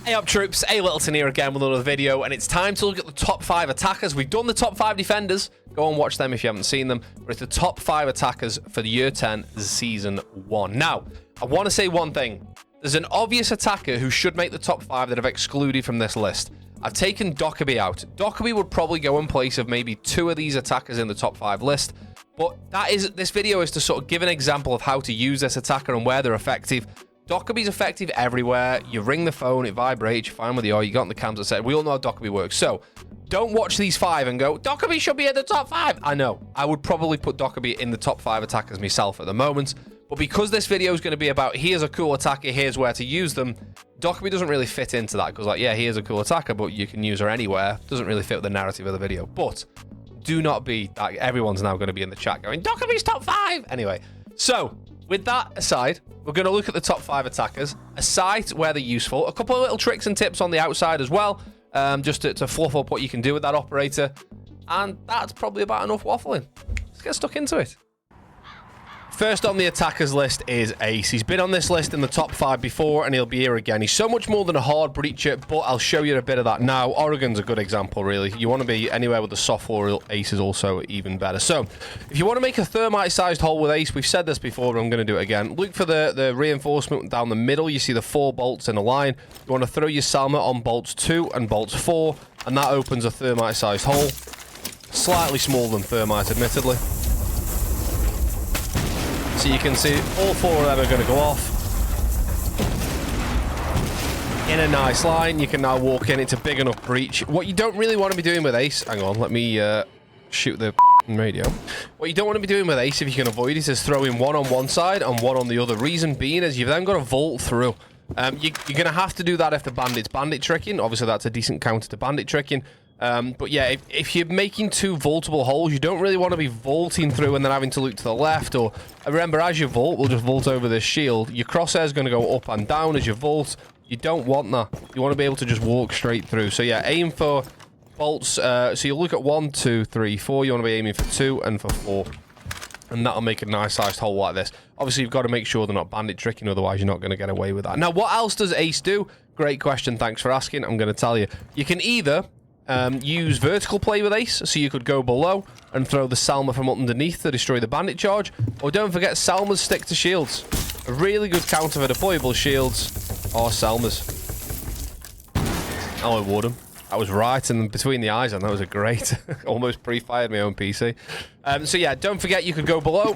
Hey up troops, A Littleton here again with another video, and it's time to look at the top 5 attackers. We've done the top 5 defenders. Go and watch them if you haven't seen them. But it's the top 5 attackers for the Year 10 Season 1. Now, I want to say one thing. There's an obvious attacker who should make the top 5 that I've excluded from this list. I've taken Dockerby out. Dockerby would probably go in place of maybe 2 of these attackers in the top 5 list. But this video is to sort of give an example of how to use this attacker and where they're effective. Dockerby's effective everywhere. You ring the phone, it vibrates, you're fine with the oil, you got on the cams, etc. We all know how Dockerby works. So, don't watch these 5 and go, Dockerby should be in the top 5. I know. I would probably put Dockerby in the top 5 attackers myself at the moment. But because this video is going to be about, here's a cool attacker, here's where to use them, Dockerby doesn't really fit into that. Because, like, yeah, here's a cool attacker, but you can use her anywhere. Doesn't really fit with the narrative of the video. But, do not be, like, everyone's now going to be in the chat going, Dockerby's top 5! Anyway, so, with that aside, we're going to look at the top 5 attackers, a site where they're useful, a couple of little tricks and tips on the outside as well, just to fluff up what you can do with that operator, and that's probably about enough waffling. Let's get stuck into it. First on the attackers list is Ace. He's been on this list in the top 5 before, and he'll be here again. He's so much more than a hard breacher, but I'll show you a bit of that now. Oregon's a good example, really. You want to be anywhere with the soft floor. Ace is also even better. So, if you want to make a thermite-sized hole with Ace, we've said this before, but I'm going to do it again. Look for the reinforcement down the middle. You see the 4 bolts in a line. You want to throw your Salma on bolts 2 and bolts 4, and that opens a thermite-sized hole. Slightly smaller than thermite, admittedly. So you can see all 4 of them are going to go off. In a nice line, you can now walk in. It's a big enough breach. What you don't really want to be doing with Ace... Hang on, let me shoot the radio. What you don't want to be doing with Ace, if you can avoid it, is throwing 1 on one side and 1 on the other. Reason being is you've then got to vault through. You're going to have to do that if the bandit's bandit tricking. Obviously, that's a decent counter to bandit tricking. But yeah, if you're making 2 vaultable holes, you don't really want to be vaulting through and then having to look to the left. Or remember, as you vault, we'll just vault over this shield. Your crosshair is going to go up and down as you vault. You don't want that. You want to be able to just walk straight through. So yeah, aim for bolts. So you look at 1, 2, 3, 4. You want to be aiming for 2 and for 4. And that'll make a nice sized hole like this. Obviously, you've got to make sure they're not bandit tricking, otherwise you're not going to get away with that. Now, what else does Ace do? Great question, thanks for asking. I'm going to tell you. You can either... use vertical play with Ace, so you could go below and throw the Salma from underneath to destroy the bandit charge, or don't forget Salmas stick to shields. A really good counter for deployable shields are Salmas. Oh, I would him. I was right, and between the eyes, and that was a great, almost pre-fired my own PC. So yeah, don't forget you could go below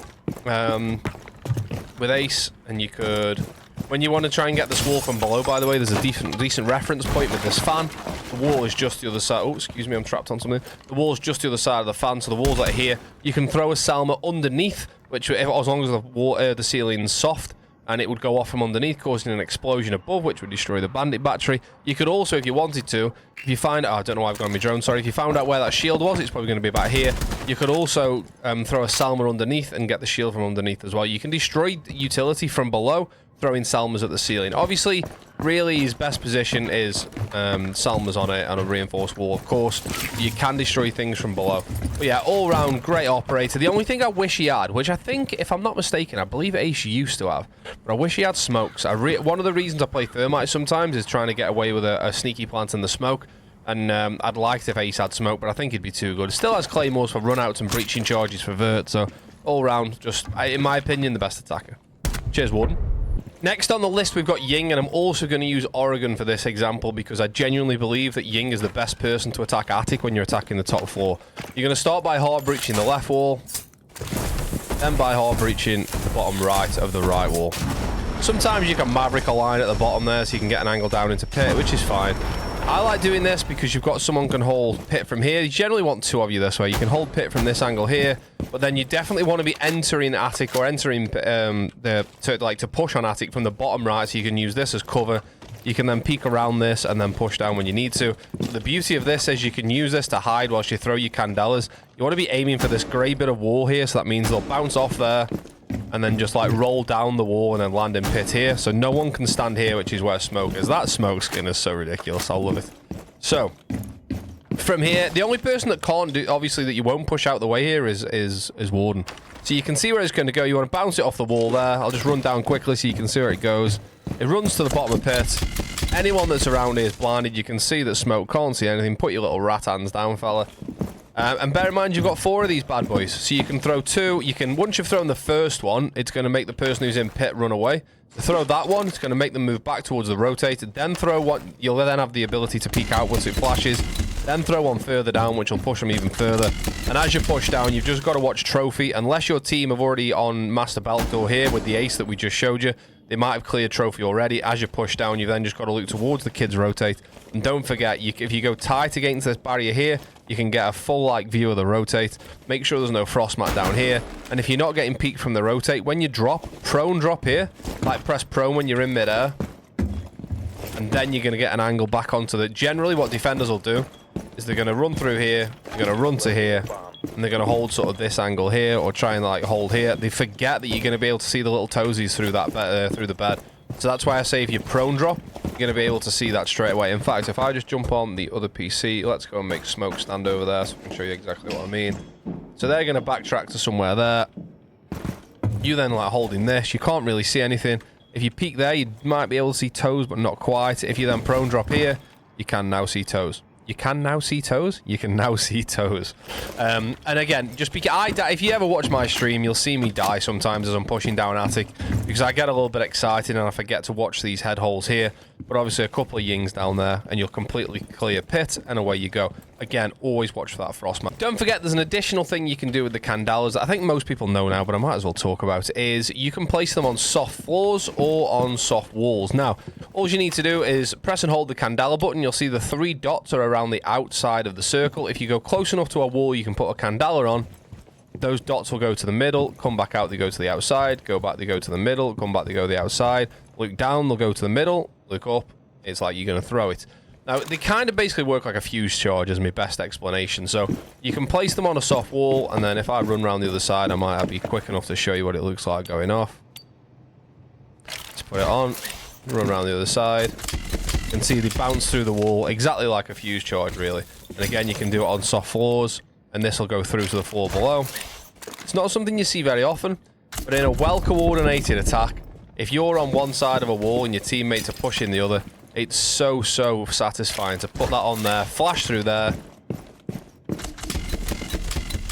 with Ace, and you could... When you want to try and get this wall from below, by the way, there's a decent reference point with this fan. The wall is just the other side. Oh, excuse me, I'm trapped on something. The wall is just the other side of the fan, so the wall's like here. You can throw a Salma underneath, which, as long as the ceiling's soft, and it would go off from underneath, causing an explosion above, which would destroy the bandit battery. You could also, if you wanted to, if you find... Oh, I don't know why I've got on my drone, sorry. If you found out where that shield was, it's probably going to be about here. You could also throw a Salma underneath and get the shield from underneath as well. You can destroy utility from below, throwing Salmas at the ceiling. Obviously, really, his best position is Salmas on a reinforced wall, of course. You can destroy things from below. But yeah, all-round, great operator. The only thing I wish he had, which I think, if I'm not mistaken, I believe Ace used to have, but I wish he had smokes. One of the reasons I play Thermite sometimes is trying to get away with a sneaky plant in the smoke. And I'd like it if Ace had smoke, but I think he'd be too good. It still has claymores for runouts and breaching charges for vert, so all-round, just, in my opinion, the best attacker. Cheers, Warden. Next on the list, we've got Ying, and I'm also going to use Oregon for this example because I genuinely believe that Ying is the best person to attack attic when you're attacking the top floor. You're going to start by hard breaching the left wall, then by hard breaching the bottom right of the right wall. Sometimes you can maverick a line at the bottom there so you can get an angle down into pit, which is fine. I like doing this because you've got someone can hold pit from here. You generally want 2 of you this way. You can hold pit from this angle here, but then you definitely want to be entering attic or entering to push on attic from the bottom right, so you can use this as cover. You can then peek around this and then push down when you need to. But the beauty of this is you can use this to hide whilst you throw your candelas. You want to be aiming for this grey bit of wall here, so that means they'll bounce off there and then just like roll down the wall and then land in pit here. So no one can stand here, which is where smoke is. That smoke skin is so ridiculous. I love it. So from here, the only person that can't do, obviously, that you won't push out the way here is Warden. So you can see where it's going to go. You want to bounce it off the wall there. I'll just run down quickly so you can see where it goes. It runs to the bottom of pit. anyone that's around here is blinded. You can see that smoke can't see anything. Put your little rat hands down, fella. And bear in mind, you've got 4 of these bad boys. So you can throw 2. You can, once you've thrown the first one, it's going to make the person who's in pit run away. So throw that one, it's going to make them move back towards the rotator. Then throw one, you'll then have the ability to peek out once it flashes. Then throw one further down, which will push them even further. And as you push down, you've just got to watch trophy. Unless your team have already on master belt door here with the ace that we just showed you, they might have cleared trophy already. As you push down, you've then just got to look towards the kids rotate. And don't forget, if you go tight against this barrier here, you can get a full view of the rotate. Make sure there's no frost mat down here. And if you're not getting peaked from the rotate, when you drop, prone drop here, press prone when you're in midair. And then you're going to get an angle back onto the... Generally, what defenders will do is they're going to run through here, they're going to run to here, and they're going to hold sort of this angle here, or try and hold here. They forget that you're going to be able to see the little toesies through that through the bed. So that's why I say if you prone drop, you're going to be able to see that straight away. In fact, if I just jump on the other PC, let's go and make smoke stand over there so I can show you exactly what I mean. So they're going to backtrack to somewhere there. You then holding this, you can't really see anything. If you peek there, you might be able to see toes, but not quite. If you then prone drop here, you can now see toes. You can now see toes? You can now see toes. And again, just because if you ever watch my stream, you'll see me die sometimes as I'm pushing down attic, because I get a little bit excited and I forget to watch these head holes here. But obviously a couple of Yings down there, and you'll completely clear pit, and away you go. Again, always watch for that frost map. Don't forget, there's an additional thing you can do with the candelas that I think most people know now, but I might as well talk about, is you can place them on soft floors or on soft walls. Now, all you need to do is press and hold the candela button. You'll see the 3 dots are around the outside of the circle. If you go close enough to a wall, you can put a candela on. Those dots will go to the middle, come back out, they go to the outside, go back, they go to the middle, come back, they go to the outside. Look down, they'll go to the middle, look up, it's like you're going to throw it. Now, they kind of basically work like a fuse charge, as my best explanation. So, you can place them on a soft wall, and then if I run around the other side, I might be quick enough to show you what it looks like going off. Let's put it on, run around the other side. You can see they bounce through the wall, exactly like a fuse charge, really. And again, you can do it on soft floors, and this will go through to the floor below. It's not something you see very often, but in a well-coordinated attack, if you're on one side of a wall and your teammates are pushing the other, it's so satisfying to put that on there, flash through there.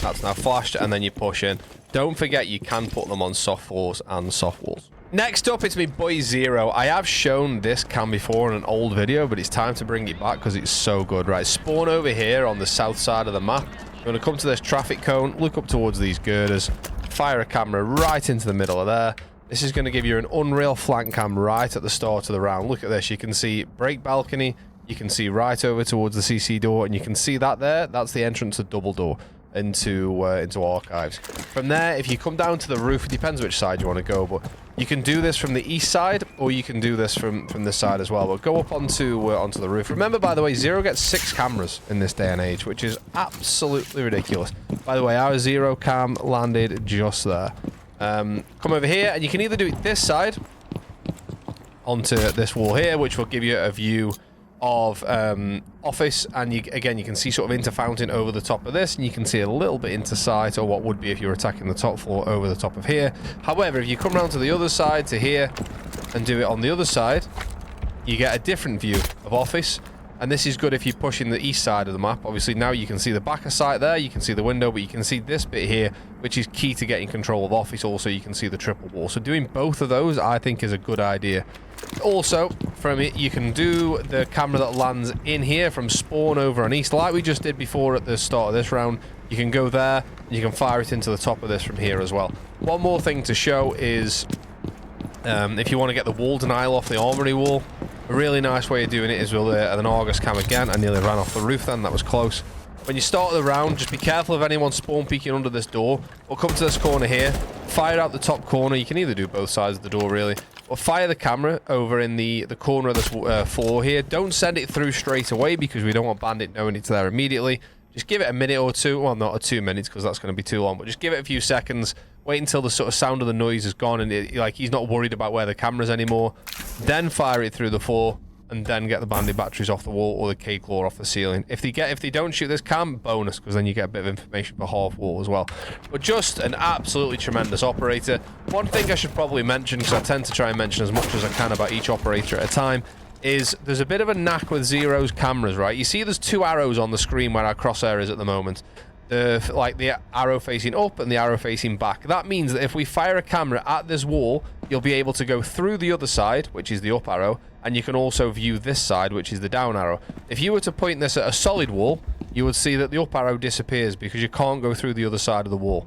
That's now flashed, and then you push in. Don't forget, you can put them on soft floors and soft walls. Next up, it's me boy Zero. I have shown this cam before in an old video, but it's time to bring it back because it's so good. Right, spawn over here on the south side of the map. You're going to come to this traffic cone, look up towards these girders, fire a camera right into the middle of there. This is going to give you an unreal flank cam right at the start of the round. Look at this. You can see break balcony. You can see right over towards the CC door, and you can see that there. That's the entrance to double door into archives. From there, if you come down to the roof, it depends which side you want to go, but you can do this from the east side, or you can do this from this side as well. But go up onto the roof. Remember, by the way, Zero gets 6 cameras in this day and age, which is absolutely ridiculous. By the way, our Zero cam landed just there. Come over here, and you can either do it this side onto this wall here, which will give you a view of office, and again you can see sort of into fountain over the top of this, and you can see a little bit into sight, or what would be if you were attacking the top floor over the top of here. However, if you come around to the other side to here and do it on the other side, you get a different view of office. And this is good if you're pushing the east side of the map. Obviously, now you can see the back of sight there, you can see the window, but you can see this bit here, which is key to getting control of office. Also, you can see the triple wall. So doing both of those, I think, is a good idea. Also, from it, you can do the camera that lands in here from spawn over on east, like we just did before at the start of this round. You can go there, and you can fire it into the top of this from here as well. One more thing to show is, if you want to get the wall denial off the armory wall, a really nice way of doing it is with an Argus cam again. I nearly ran off the roof then, that was close. When you start the round, just be careful of anyone spawn peeking under this door. Or come to this corner here, fire out the top corner. You can either do both sides of the door really. Or fire the camera over in the corner of this floor here. Don't send it through straight away because we don't want Bandit knowing it's there immediately. Just give it a minute or two. Well, not 2 minutes because that's going to be too long. But just give it a few seconds. Wait until the sort of sound of the noise is gone and he's not worried about where the camera's anymore. Then fire it through the floor and then get the Bandit batteries off the wall or the K-Claw off the ceiling. If they don't shoot this cam, bonus, because then you get a bit of information for half wall as well. But just an absolutely tremendous operator. One thing I should probably mention, because I tend to try and mention as much as I can about each operator at a time, is there's a bit of a knack with Zero's cameras, right? You see there's 2 arrows on the screen where our crosshair is at the moment. Like the arrow facing up and the arrow facing back. That means that if we fire a camera at this wall, you'll be able to go through the other side, which is the up arrow, and you can also view this side, which is the down arrow. If you were to point this at a solid wall, you would see that the up arrow disappears because you can't go through the other side of the wall.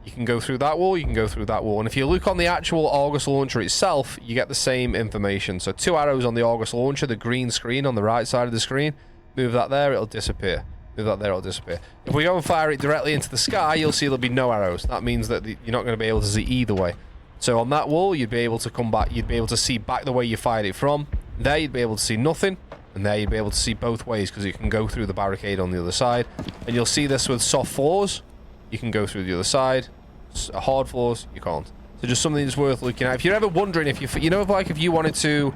You can go through that wall, you can go through that wall. And if you look on the actual August launcher itself, you get the same information. So 2 arrows on the August launcher, the green screen on the right side of the screen. Move that there, it'll disappear. Move that there, it'll disappear. If we go and fire it directly into the sky, you'll see there'll be no arrows. That means that you're not going to be able to see either way. So on that wall, you'd be able to come back, you'd be able to see back the way you fired it from. There, you'd be able to see nothing. And there, you'd be able to see both ways because you can go through the barricade on the other side. And you'll see this with soft floors. You can go through the other side. Hard floors, you can't. So just something that's worth looking at. If you're ever wondering if you know, like if you wanted to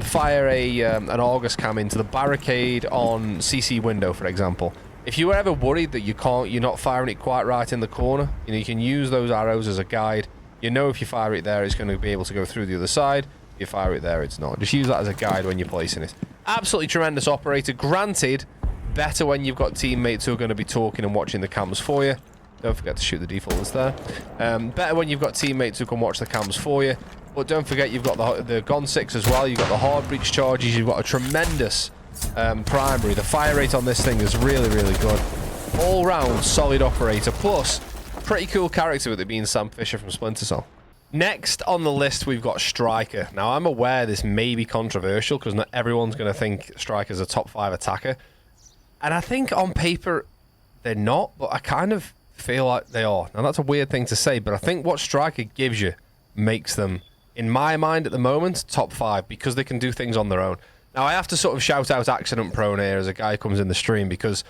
fire an August cam into the barricade on CC window, for example. If you were ever worried that you're not firing it quite right in the corner, you can use those arrows as a guide. You know if you fire it there, it's going to be able to go through the other side. If you fire it there, it's not. Just use that as a guide when you're placing it. Absolutely tremendous operator. Granted, better when you've got teammates who are going to be talking and watching the cams for you. Don't forget to shoot the defaults there. Better when you've got teammates who can watch the cams for you. But don't forget you've got the Gon 6 as well. You've got the hard breach charges. You've got a tremendous primary. The fire rate on this thing is really, really good. All round solid operator. Plus, pretty cool character with it being Sam Fisher from Splinter Cell. Next on the list, we've got Striker. Now, I'm aware this may be controversial because not everyone's going to think Striker's a top 5 attacker. And I think on paper, they're not, but I kind of feel like they are. Now, that's a weird thing to say, but I think what Striker gives you makes them, in my mind at the moment, top 5 because they can do things on their own. Now, I have to sort of shout out Accident Prone here as a guy who comes in the stream because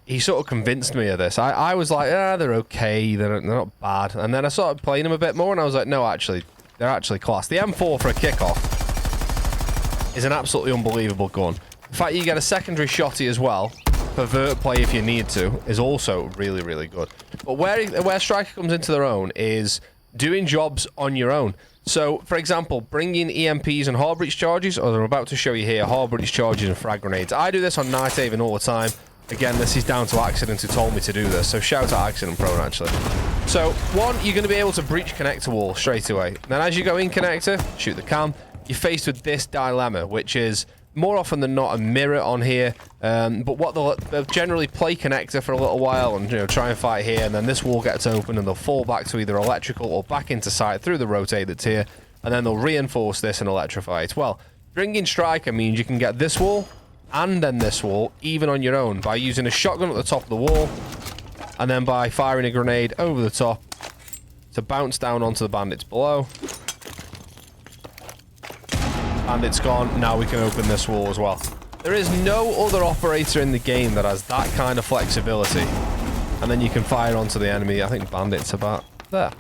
he sort of convinced me of this. I was like, yeah, they're okay, they're not bad. And then I started playing them a bit more and I was like, no, actually, they're actually class. The M4 for a kickoff is an absolutely unbelievable gun. In fact, you get a secondary shotty as well. Pervert play if you need to is also really, really good. But where Striker comes into their own is doing jobs on your own. So, for example, bringing EMPs and hard breach charges, or I'm about to show you here, hard breach charges and frag grenades. I do this on Night Haven all the time. Again, this is down to Accident who told me to do this, so shout out Accident Prone, actually. So, one, you're going to be able to breach connector wall straight away. Then as you go in connector, shoot the cam, you're faced with this dilemma, which is more often than not a mirror on here, but what they'll generally play connector for a little while and try and fight here, and then this wall gets open and they'll fall back to either electrical or back into sight through the rotate that's here, and then they'll reinforce this and electrify it. Well, bringing Striker means you can get this wall and then this wall even on your own by using a shotgun at the top of the wall and then by firing a grenade over the top to bounce down onto the bandits below. And it's gone. Now we can open this wall as well. There is no other operator in the game that has that kind of flexibility. And then you can fire onto the enemy. I think bandits about there.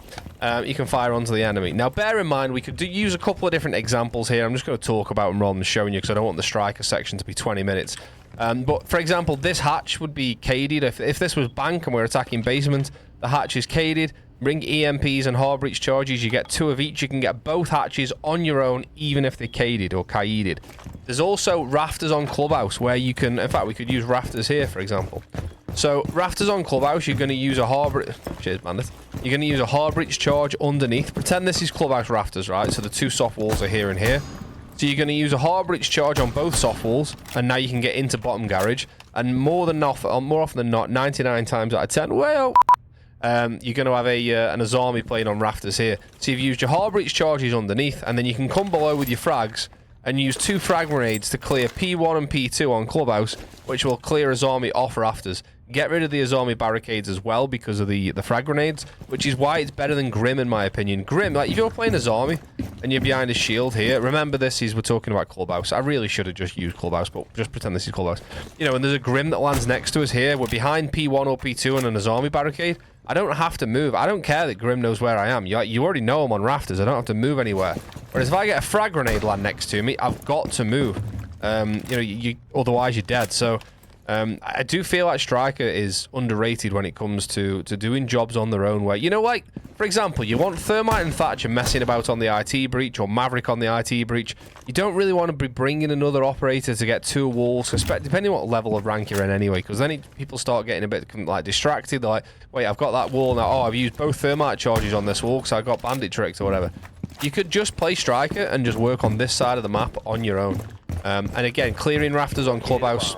You can fire onto the enemy. Now, bear in mind, we could use a couple of different examples here. I'm just going to talk about them rather than showing you because I don't want the Striker section to be 20 minutes. But, for example, this hatch would be caded. If this was bank and we're attacking basement, the hatch is caded. Bring EMPs and hard breach charges. You get 2 of each. You can get both hatches on your own, even if they're caded or kaided. There's also rafters on Clubhouse where you can... In fact, we could use rafters here, for example. So, rafters on Clubhouse, you're going to use a hard breach... Cheers, bandit. You're going to use a hard breach charge underneath. Pretend this is Clubhouse rafters, right? So the 2 soft walls are here and here. So you're going to use a hard breach charge on both soft walls, and now you can get into bottom garage. And more often than not, 99 times out of 10, well... you're going to have an Azami playing on rafters here. So you've used your hard breach charges underneath, and then you can come below with your frags and use 2 frag grenades to clear P1 and P2 on Clubhouse, which will clear Azami off rafters. Get rid of the Azami barricades as well because of the frag grenades, which is why it's better than Grim in my opinion. Grim, like if you're playing Azami and you're behind a shield here, remember this is, we're talking about Clubhouse. I really should have just used Clubhouse, but just pretend this is Clubhouse. And there's a Grim that lands next to us here. We're behind P1 or P2 and an Azami barricade. I don't have to move. I don't care that Grim knows where I am. You already know I'm on rafters. I don't have to move anywhere. Whereas if I get a frag grenade land next to me, I've got to move. Otherwise you're dead. So I do feel like Striker is underrated when it comes to doing jobs on their own way. You know, like, for example, you want Thermite and Thatcher messing about on the IT breach, or Maverick on the IT breach. You don't really want to be bringing another operator to get 2 walls, depending on what level of rank you're in anyway, because then people start getting a bit, like, distracted. They're like, wait, I've got that wall now. Oh, I've used both Thermite charges on this wall because I got Bandit tricked or whatever. You could just play Striker and just work on this side of the map on your own. And again, clearing rafters on Clubhouse,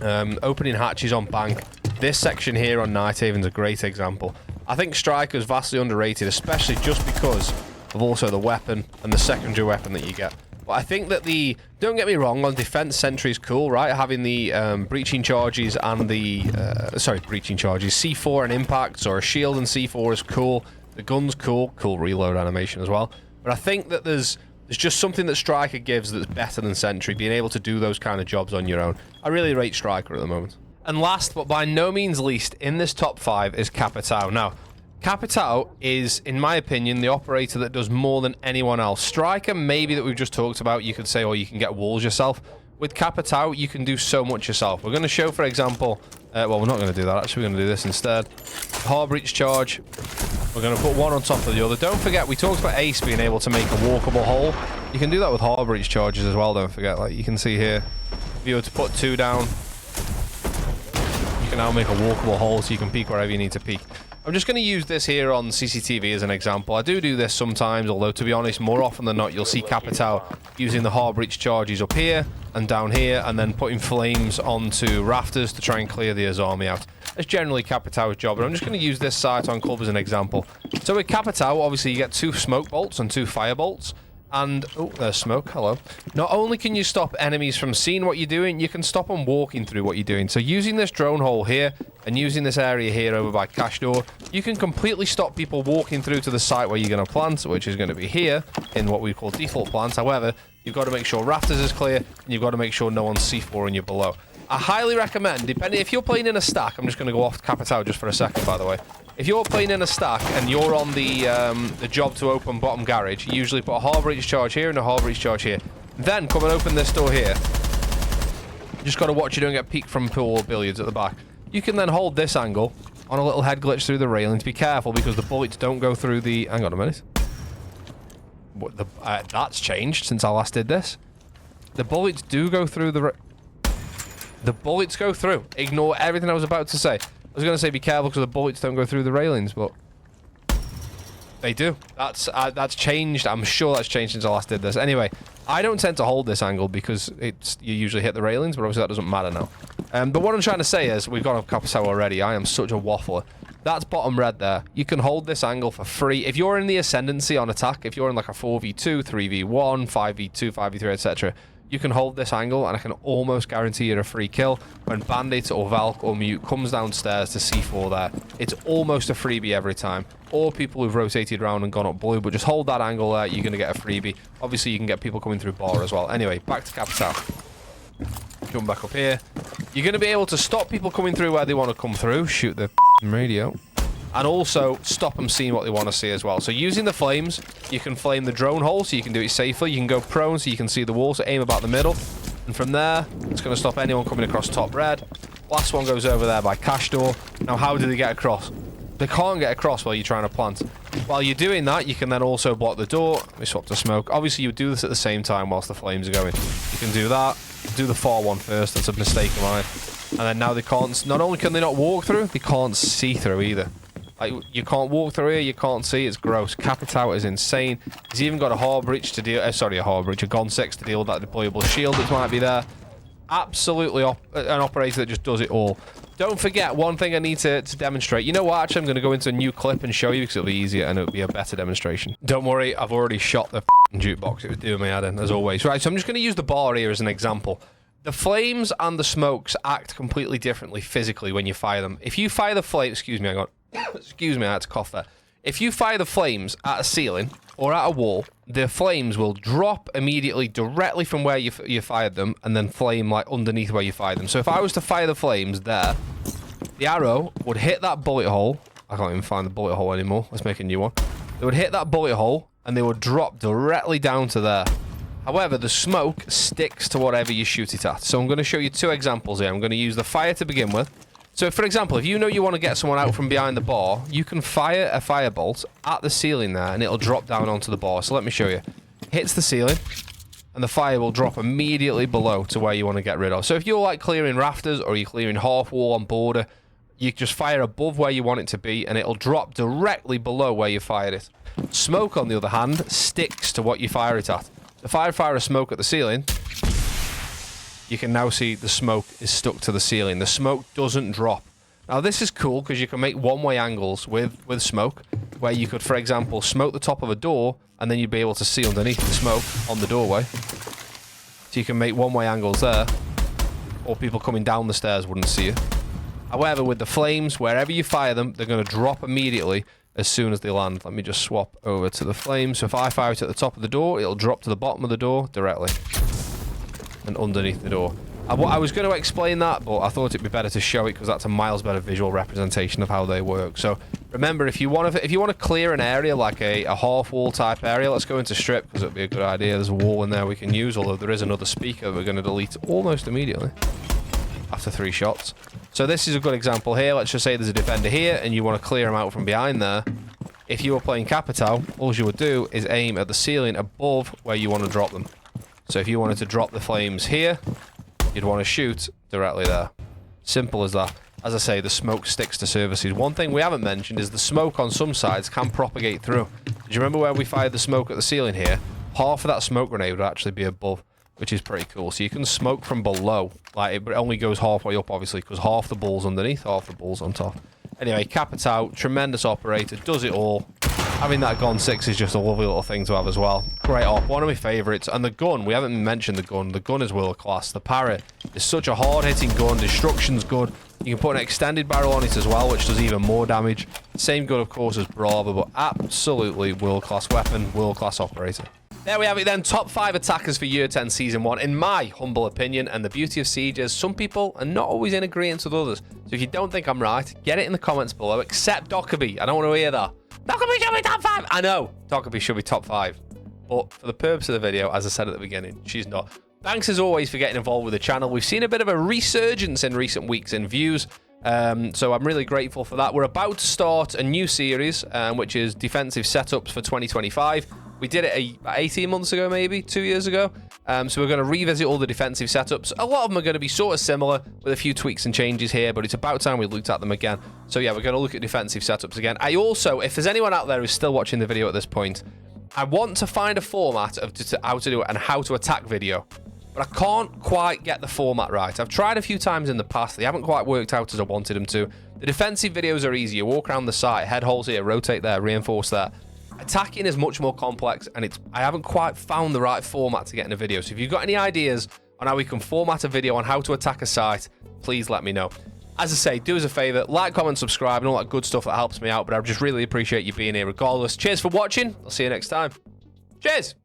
opening hatches on Bank. This section here on Nighthaven's a great example. I think Striker's vastly underrated, especially just because of also the weapon and the secondary weapon that you get. But I think that don't get me wrong, on defense, Sentry is cool, right? Having the breaching charges and the breaching charges, C4 and impacts, or a shield and C4 is cool. The gun's cool reload animation as well. But I think that there's just something that Striker gives that's better than Sentry, being able to do those kind of jobs on your own. I really rate Striker at the moment. And last, but by no means least, in this top 5 is Capitao. Now, Capitao is, in my opinion, the operator that does more than anyone else. Striker, maybe, that we've just talked about, you could say, or you can get walls yourself. With Capitao, you can do so much yourself. We're going to show, for example, well, we're not going to do that. Actually, we're going to do this instead. Hard breach charge. We're going to put one on top of the other. Don't forget, we talked about Ace being able to make a walkable hole. You can do that with hard breach charges as well, don't forget. Like you can see here, if you were to put 2 down, you can now make a walkable hole so you can peek wherever you need to peek. I'm just going to use this here on CCTV as an example. I do this sometimes, although to be honest, more often than not, you'll see Capitao using the hard breach charges up here and down here, and then putting flames onto rafters to try and clear the Azami out. That's generally Capitao's job, but I'm just going to use this site on Club as an example. So with Capitao, obviously you get 2 smoke bolts and 2 fire bolts. And, oh, there's smoke, hello. Not only can you stop enemies from seeing what you're doing, you can stop them walking through what you're doing. So using this drone hole here, and using this area here over by Cash Door, you can completely stop people walking through to the site where you're going to plant, which is going to be here, in what we call default plant. However, you've got to make sure rafters is clear, and you've got to make sure no one's C4 and you're below. I highly recommend, depending, if you're playing in a stack, I'm just going to go off Capitao just for a second, by the way. If you're playing in a stack and you're on the job to open bottom garage, you usually put a hard breach charge here and a hard breach charge here. Then come and open this door here. You just got to watch you don't get peeked from pool or billiards at the back. You can then hold this angle on a little head glitch through the railings. Be careful because the bullets don't go through the... Hang on a minute. What that's changed since I last did this. The bullets do go through the... The bullets go through. Ignore everything I was about to say. I was going to say be careful because the bullets don't go through the railings, but they do. That's changed. I'm sure that's changed since I last did this. Anyway, I don't tend to hold this angle because you usually hit the railings, but obviously that doesn't matter now. But what I'm trying to say is, we've got a Capitao already. I am such a waffler. That's bottom red there. You can hold this angle for free. If you're in the ascendancy on attack, if you're in like a 4v2, 3v1, 5v2, 5v3, etc., you can hold this angle, and I can almost guarantee you a free kill when Bandit or Valk or Mute comes downstairs to C4 there. It's almost a freebie every time. Or people who've rotated around and gone up blue, but just hold that angle there, you're going to get a freebie. Obviously, you can get people coming through bar as well. Anyway, back to Capitao. Jump back up here. You're going to be able to stop people coming through where they want to come through. Shoot the radio. And also stop them seeing what they want to see as well. So using the flames, you can flame the drone hole so you can do it safely. You can go prone so you can see the wall, so aim about the middle. And from there, it's going to stop anyone coming across top red. Last one goes over there by Cash Door. Now, how do they get across? They can't get across while you're trying to plant. While you're doing that, you can then also block the door. Let me swap to smoke. Obviously, you would do this at the same time whilst the flames are going. You can do that. Do the far one first. That's a mistake of mine. And then now they can't... Not only can they not walk through, they can't see through either. Like, you can't walk through here, you can't see, it's gross. Capitao is insane. He's even got a hard breach to deal... sorry, a hard breach, a Gon 6 to deal with that deployable shield that might be there. Absolutely an operator that just does it all. Don't forget, one thing I need to demonstrate. You know what, actually, I'm going to go into a new clip and show you because it'll be easier and it'll be a better demonstration. Don't worry, I've already shot the jukebox. It was doing me head in, as always. Right, so I'm just going to use the bar here as an example. The flames and the smokes act completely differently physically when you fire them. If you fire the flame... Excuse me, hang on. Excuse me, I had to cough there. If you fire the flames at a ceiling or at a wall, the flames will drop immediately directly from where you fired them and then flame like underneath where you fired them. So if I was to fire the flames there, the arrow would hit that bullet hole. I can't even find the bullet hole anymore. Let's make a new one. It would hit that bullet hole and they would drop directly down to there. However, the smoke sticks to whatever you shoot it at. So I'm going to show you 2 examples here. I'm going to use the fire to begin with. So, for example, if you know you want to get someone out from behind the bar, you can fire a firebolt at the ceiling there, and it'll drop down onto the bar. So let me show you. Hits the ceiling, and the fire will drop immediately below to where you want to get rid of. So if you're like clearing rafters or you're clearing half wall on border, you just fire above where you want it to be, and it'll drop directly below where you fired it. Smoke, on the other hand, sticks to what you fire it at. If I fire a smoke at the ceiling, you can now see the smoke is stuck to the ceiling. The smoke doesn't drop. Now this is cool because you can make one-way angles with smoke, where you could, for example, smoke the top of a door, and then you'd be able to see underneath the smoke on the doorway. So you can make one-way angles there, or people coming down the stairs wouldn't see you. However, with the flames, wherever you fire them, they're going to drop immediately as soon as they land. Let me just swap over to the flames. So if I fire it at the top of the door, it'll drop to the bottom of the door directly. And underneath the door. I was going to explain that, but I thought it'd be better to show it because that's a miles better visual representation of how they work. So remember, if you want to clear an area like a half wall type area, let's go into strip because it'd be a good idea. There's a wall in there we can use, although there is another speaker that we're going to delete almost immediately after 3 shots. So this is a good example here. Let's just say there's a defender here and you want to clear him out from behind there. If you were playing Capitao, all you would do is aim at the ceiling above where you want to drop them. So if you wanted to drop the flames here, you'd want to shoot directly there. Simple as that. As I say, the smoke sticks to surfaces. One thing we haven't mentioned is the smoke on some sides can propagate through. Do you remember where we fired the smoke at the ceiling here? Half of that smoke grenade would actually be above, which is pretty cool. So you can smoke from below. Like, it only goes halfway up, obviously, because half the ball's underneath, half the ball's on top. Anyway, Capitao, tremendous operator, does it all. Having that Gon 6 is just a lovely little thing to have as well. Great op, one of my favourites. And the gun, we haven't mentioned the gun. The gun is world class. The parrot is such a hard-hitting gun. Destruction's good. You can put an extended barrel on it as well, which does even more damage. Same gun, of course, as Bravo, but absolutely world-class weapon, world-class operator. There we have it then, top 5 attackers for Y10 Season 1, in my humble opinion. And the beauty of Siege is some people are not always in agreement with others. So if you don't think I'm right, get it in the comments below, except Dockerby. I don't want to hear that. Dockerby should be top 5! I know, Dockerby should be top 5. But for the purpose of the video, as I said at the beginning, she's not. Thanks as always for getting involved with the channel. We've seen a bit of a resurgence in recent weeks in views. So I'm really grateful for that. We're about to start a new series, which is defensive setups for 2025. We did it about 18 months ago, maybe 2 years ago. So we're going to revisit all the defensive setups. A lot of them are going to be sort of similar with a few tweaks and changes here, but it's about time we looked at them again. So yeah, we're going to look at defensive setups again. I also, if there's anyone out there who's still watching the video at this point, I want to find a format of how to do it and how to attack video. But I can't quite get the format right. I've tried a few times in the past. They haven't quite worked out as I wanted them to. The defensive videos are easy. You walk around the site, head holes here, rotate there, reinforce there. Attacking is much more complex, and I haven't quite found the right format to get in a video. So if you've got any ideas on how we can format a video on how to attack a site, please let me know. As I say, do us a favor, like, comment, subscribe, and all that good stuff that helps me out. But I just really appreciate you being here regardless. Cheers for watching. I'll see you next time. Cheers.